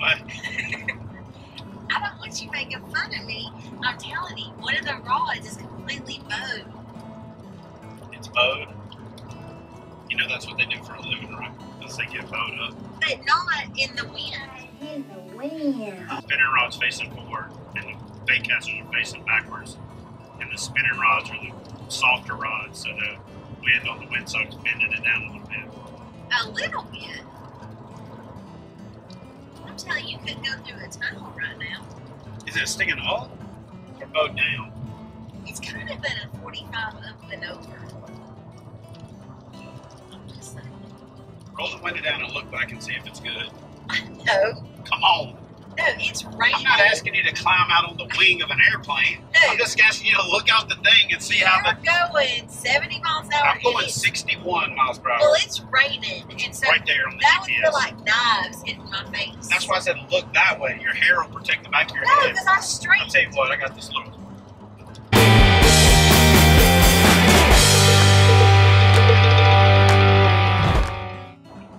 What? I don't want you making fun of me. I'm telling you, one of the rods is completely bowed. It's bowed. You know that's what they do for a living, right? Is they get bowed up. But not in the wind. In the wind. The spinning rod's facing forward, and the bait casters are facing backwards. And the spinning rods are the softer rods, so the wind on the windsock's bending it down a little bit. A little bit? I'm telling you, you couldn't go through a tunnel right now. Is it sticking up or bowed down? It's kind of at a 45 up and over. I'm just saying. Roll the window down and look back and see if it's good. No. Come on. No, it's raining. I'm not asking you to climb out on the wing of an airplane. No. I'm just asking you to look out the thing and see how the... You're going 70 miles an hour. I'm going 61 miles per hour. Well, it's raining, and so right there on the that GPS. would feel like knives hitting my face. That's why I said look that way. Your hair will protect the back of your No, head. because I straight. I'll tell you what, I got this little...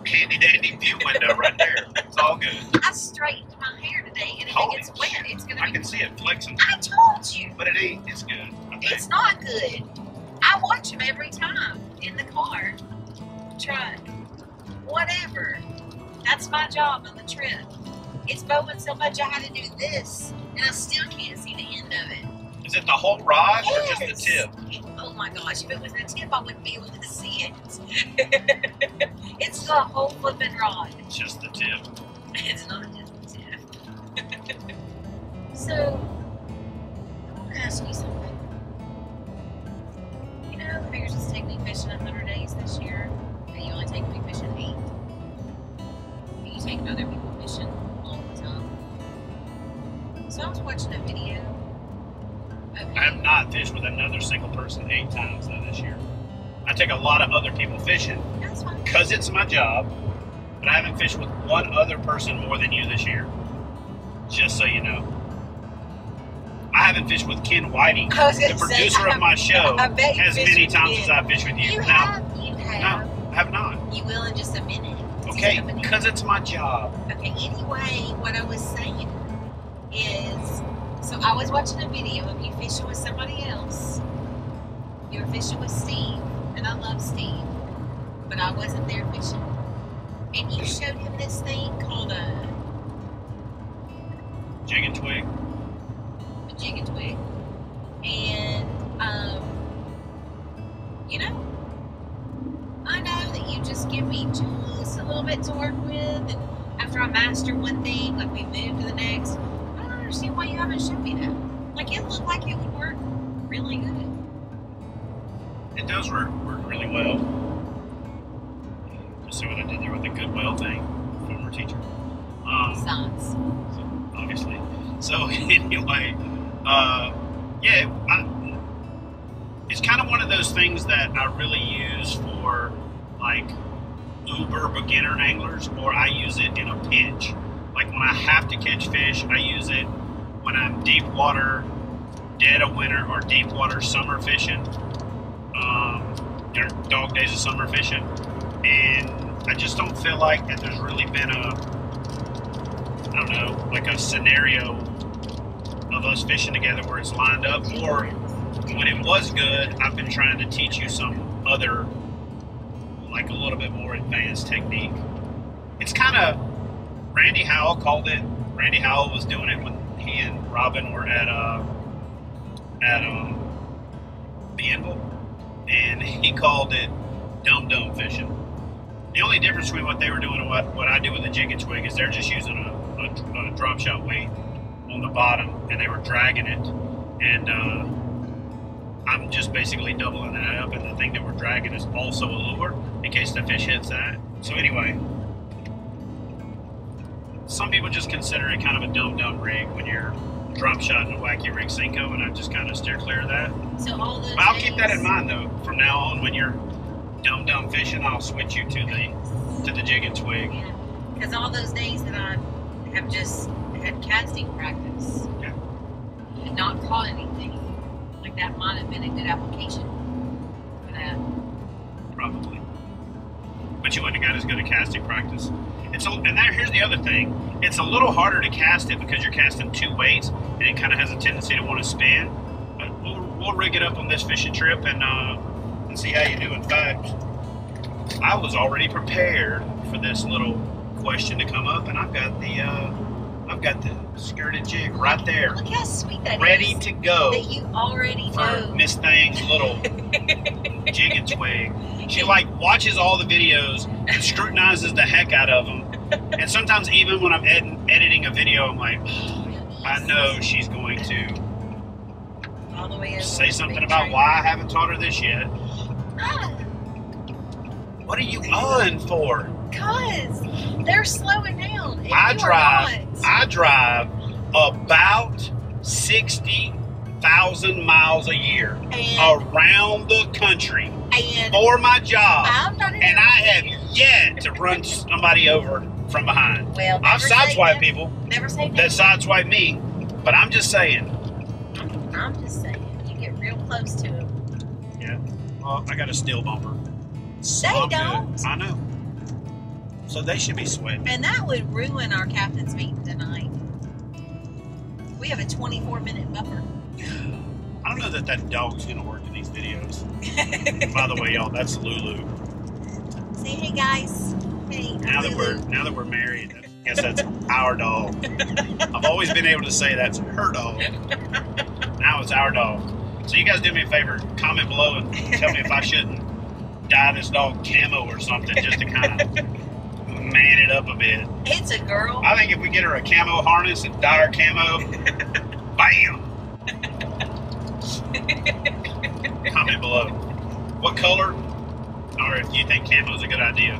handy dandy view window right there. It's all good. I straightened my hair today, and if Holy it gets wet, shit. it's gonna I be. can see it flexing. I told you. But it ain't. It's good. I think. It's not good. I watch them every time in the car, truck, whatever. That's my job on the trip. It's bowing so much I had to do this, and I still can't see the end of it. Is it the whole rod or Yes. just the tip? Oh my gosh, if it was the tip, I wouldn't be able to see it. It's the whole flipping rod. It's just the tip. It's not just the tip. So, I want to ask you something. You know how you're just taking me fishing 100 days this year, and you only take me fishing 8? And you take other people fishing all the time. So I was watching a video. I have not fished with another single person 8 times though this year. I take a lot of other people fishing That's fine. because it's my job, but I haven't fished with one other person more than you this year. Just so you know. I haven't fished with Ken Whiting, the producer of my show, as many times as I fished with you. You Now, have. no, I have not. You will in just a minute. Okay, because it's my job. Okay, anyway, what I was saying is, so I was watching a video of you fishing with somebody else. You were fishing with Steve, and I love Steve, but I wasn't there fishing. And you showed him this thing called a Jig and twig. jig and twig. And, you know, I know that you just give me just a little bit to work with, and after I master one thing, like we move to the next, I don't understand why you haven't shown me that. Like, it looked like it would work really good. It does work really well. Just see what I did there with the goodwill thing, former teacher. Science. Obviously. So anyway, yeah, it's kind of one of those things that I really use for like uber beginner anglers, or I use it in a pinch. Like when I have to catch fish, I use it when I'm deep water, dead of winter, or deep water summer fishing. Dog days of summer fishing, and I just don't feel like that there's really been a, I don't know, like a scenario of us fishing together where it's lined up, or when it was good, I've been trying to teach you some other, like a little bit more advanced technique. It's kind of, Randy Howell called it, Randy Howell was doing it when he and Robin were at the Anvil, and he called it dum-dum fishing. The only difference between what they were doing and what I do with the jig and twig is they're just using a drop shot weight on the bottom, and they were dragging it, and I'm just basically doubling that up, and the thing that we're dragging is also a lure in case the fish hits that. So anyway, some people just consider it kind of a dum-dum rig when you're drop shot and a wacky rig Cinco, and I just kind of steer clear of that. So all those But I'll keep that in mind though. From now on, when you're dum-dum fishing, I'll switch you to the jig and twig. Yeah, because all those days that I have just had casting practice, Yeah. and not caught anything, like that might have been a good application for that. Probably. but you wouldn't have got as good a casting practice. Here's the other thing. It's a little harder to cast it because you're casting two weights, and it kind of has a tendency to want to spin. But we'll rig it up on this fishing trip and see how you do. In fact, I was already prepared for this little question to come up, and I've got the skirted jig right there. Look how sweet that ready is. to go. That you already for know. Miss Thing's little jig and twig. She like watches all the videos and scrutinizes the heck out of them. And sometimes even when I'm editing a video, I'm like, I know she's going to all the way over say something about why I haven't taught her this yet. What are you on for? Because they're slowing down. I drive about 60,000 miles a year around the country for my job, and I have yet to run somebody over from behind. Well, I've sideswiped people that sideswipe me, but I'm just saying. I'm just saying, you get real close to them. Yeah. Well, I got a steel bumper. They don't. Good. I know. So they should be sweating. And that would ruin our captain's meeting tonight. We have a 24-minute buffer. I don't know that dog's gonna work in these videos. By the way, y'all, that's Lulu. Say hey guys. Hey. Now that we're married, I guess that's our dog. I've always been able to say that's her dog. Now it's our dog. So you guys do me a favor, comment below and tell me if I shouldn't dye this dog camo or something just to kind of man it up a bit. It's a girl. I think if we get her a camo harness and dye her camo, bam! Comment below. What color? Or if you think camo is a good idea.